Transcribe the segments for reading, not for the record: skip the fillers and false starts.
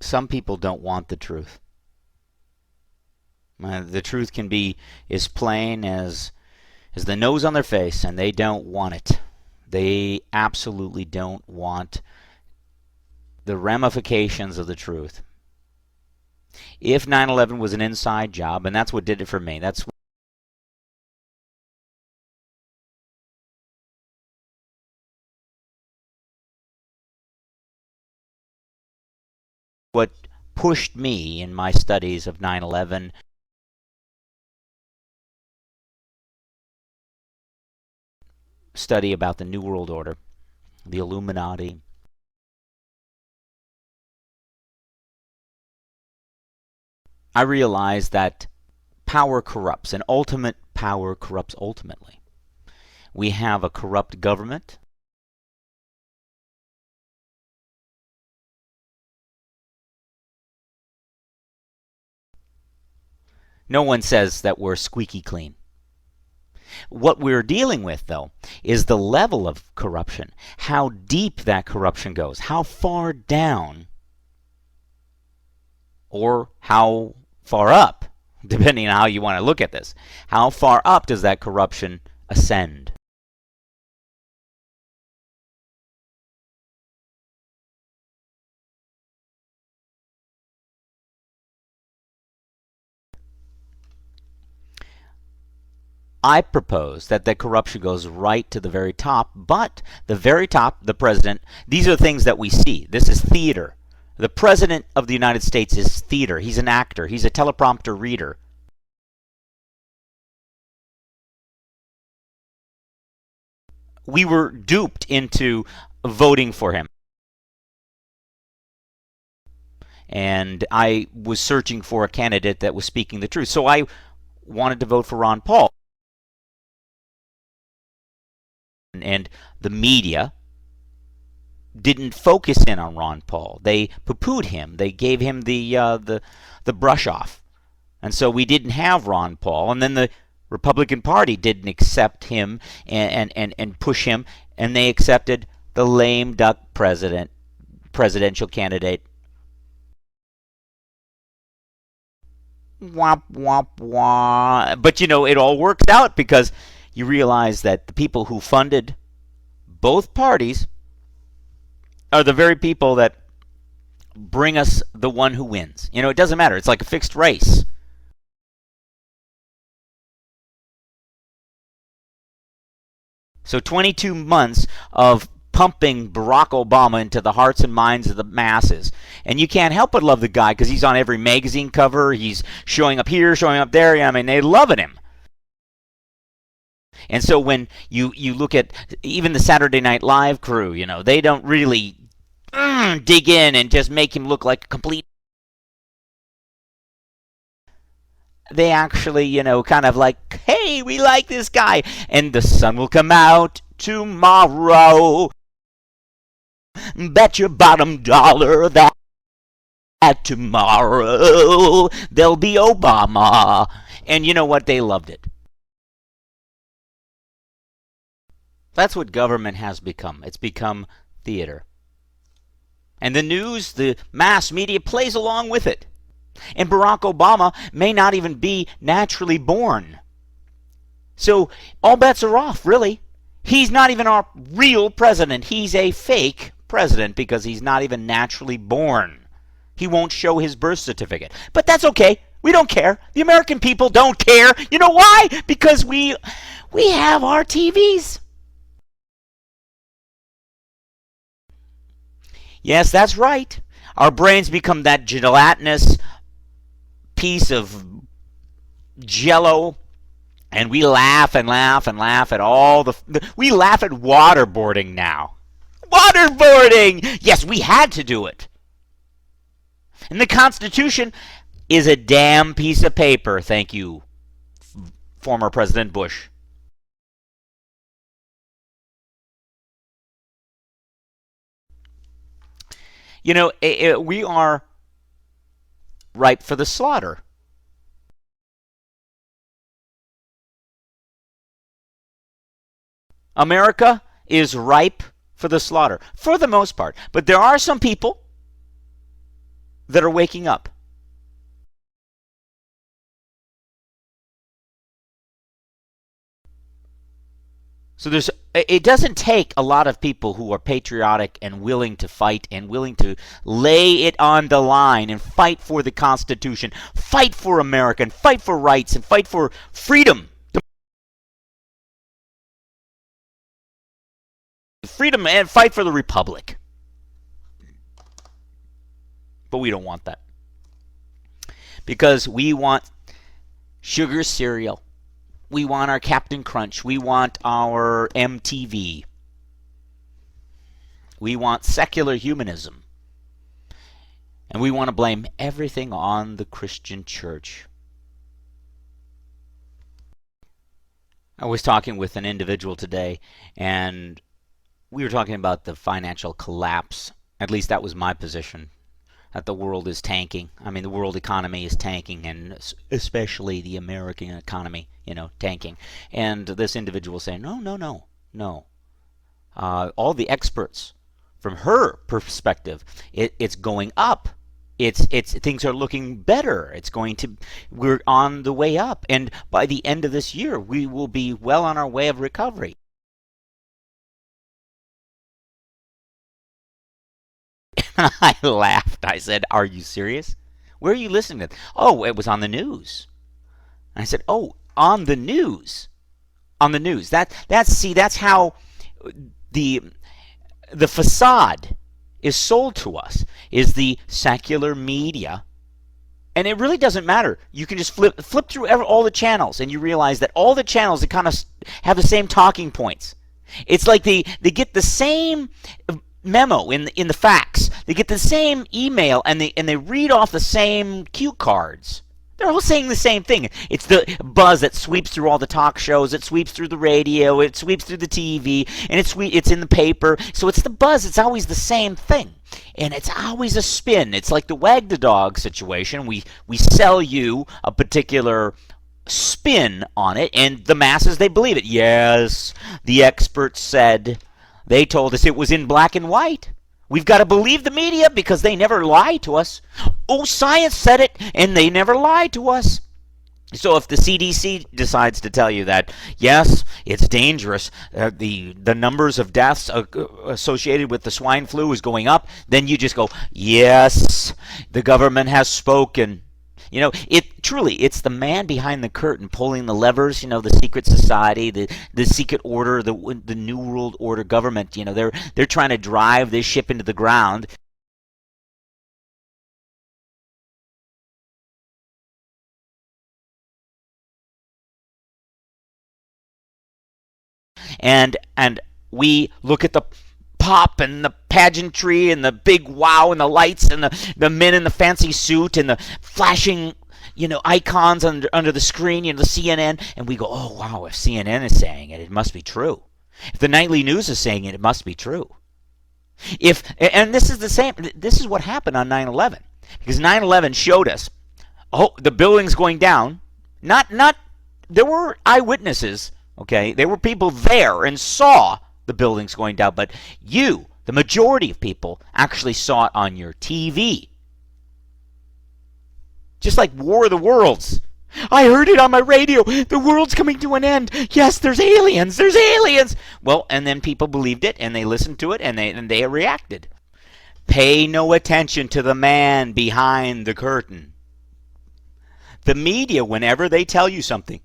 Some people don't want the truth. The truth can be as plain as the nose on their face, and they don't want it. They absolutely don't want the ramifications of the truth. If 9/11 was an inside job, and that's what did it for me, that's what pushed me in my studies of 9/11 study about the New World Order, the Illuminati. I realized that power corrupts, and ultimate power corrupts ultimately. We have a corrupt government. No one says that we're squeaky clean. What we're dealing with, though, is the level of corruption, how deep that corruption goes, how far down or how far up, depending on how you want to look at this. How far up does that corruption ascend? I propose that the corruption goes right to the very top, but the very top, the president, these are things that we see. This is theater. The president of the United States is theater. He's an actor. He's a teleprompter reader. We were duped into voting for him. And I was searching for a candidate that was speaking the truth. So I wanted to vote for Ron Paul. And the media didn't focus in on Ron Paul. They poo-pooed him. They gave him the brush off. And so we didn't have Ron Paul. And then the Republican Party didn't accept him and push him, and they accepted the lame duck presidential candidate. Womp, womp, womp. But, it all worked out because you realize that the people who funded both parties are the very people that bring us the one who wins. It doesn't matter. It's like a fixed race. So 22 months of pumping Barack Obama into the hearts and minds of the masses. And you can't help but love the guy because he's on every magazine cover. He's showing up here, showing up there. I mean, they're loving him. And so when you look at even the Saturday Night Live crew, they don't really dig in and just make him look like a complete. They actually, kind of like, hey, we like this guy. And the sun will come out tomorrow. Bet your bottom dollar that tomorrow there'll be Obama. And you know what? They loved it. That's what government has become. It's become theater. And the news, the mass media plays along with it. And Barack Obama may not even be naturally born. So all bets are off, really. He's not even our real president. He's a fake president because he's not even naturally born. He won't show his birth certificate. But that's okay. We don't care. The American people don't care. You know why? Because we have our TVs. Yes, that's right. Our brains become that gelatinous piece of jello, and we laugh and laugh and laugh at all we laugh at waterboarding now. Waterboarding! Yes, we had to do it. And the Constitution is a damn piece of paper, thank you, former President Bush. We are ripe for the slaughter. America is ripe for the slaughter, for the most part. But there are some people that are waking up. So it doesn't take a lot of people who are patriotic and willing to fight and willing to lay it on the line and fight for the Constitution, fight for America, and fight for rights, and fight for freedom. Freedom and fight for the Republic. But we don't want that. Because we want sugar cereal. We want our Captain Crunch. We want our MTV. We want secular humanism. And we want to blame everything on the Christian church. I was talking with an individual today, and we were talking about the financial collapse. At least that was my position. That the world is tanking. I mean, the world economy is tanking, and especially the American economy, tanking. And this individual saying, no. All the experts, from her perspective, it's going up. It's things are looking better. We're on the way up, and by the end of this year, we will be well on our way of recovery. I laughed. I said, "Are you serious? Where are you listening to?" Oh, it was on the news. And I said, "Oh, on the news, on the news. That's how the facade is sold to us. Is the secular media." And it really doesn't matter. You can just flip through all the channels, and you realize that all the channels that kind of have the same talking points. It's like they get the same memo in the fax. They get the same email, and they read off the same cue cards. They're all saying the same thing. It's the buzz that sweeps through all the talk shows. It sweeps through the radio. It sweeps through the TV, and it's in the paper. So it's the buzz. It's always the same thing, and it's always a spin. It's like the wag the dog situation. We sell you a particular spin on it, and the masses, they believe it. Yes, the experts said. They told us it was in black and white. We've got to believe the media because they never lie to us. Oh, science said it, and they never lie to us. So if the CDC decides to tell you that, yes, it's dangerous, the numbers of deaths associated with the swine flu is going up, then you just go, yes, the government has spoken. It's the man behind the curtain pulling the levers, the secret society, the secret order, the New World Order government, they're trying to drive this ship into the ground. And we look at the pop and the pageantry and the big wow and the lights and the men in the fancy suit and the flashing icons under the screen, the CNN, and we go, oh wow, if CNN is saying it, it must be true. If the nightly news is saying it, it must be true. And this is the same. This is what happened on 9/11, because 9/11 showed us, the building's going down. Not there were eyewitnesses. Okay, there were people there and saw the buildings going down, but you, the majority of people, actually saw it on your TV. Just like War of the Worlds. I heard it on my radio. The world's coming to an end. Yes, there's aliens. There's aliens. Well, and then people believed it, and they listened to it, and they reacted. Pay no attention to the man behind the curtain. The media, whenever they tell you something,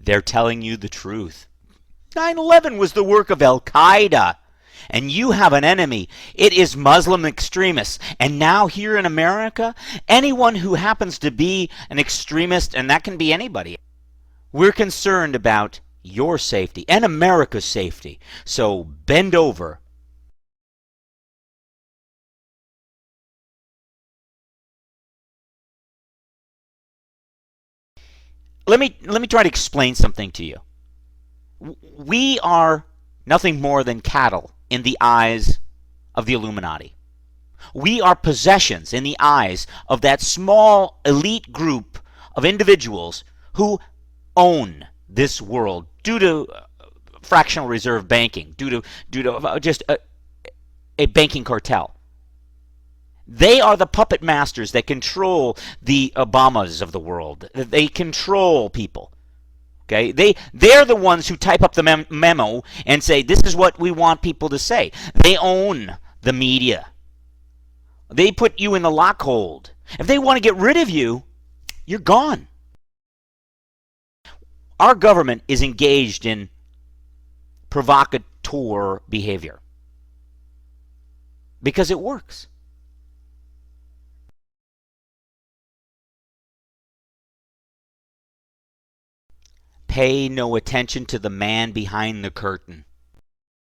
they're telling you the truth. 9/11 was the work of Al-Qaeda, and you have an enemy. It is Muslim extremists. And now here in America, anyone who happens to be an extremist, and that can be anybody, we're concerned about your safety and America's safety. So bend over. Let me try to explain something to you. We are nothing more than cattle in the eyes of the Illuminati. We are possessions in the eyes of that small elite group of individuals who own this world due to fractional reserve banking, due to just a banking cartel. They are the puppet masters that control the Obamas of the world. They control people. Okay, they're the ones who type up the memo and say this is what we want people to say. They own the media. They put you in the lockhold. If they want to get rid of you, you're gone. Our government is engaged in provocateur behavior because it works. Pay no attention to the man behind the curtain.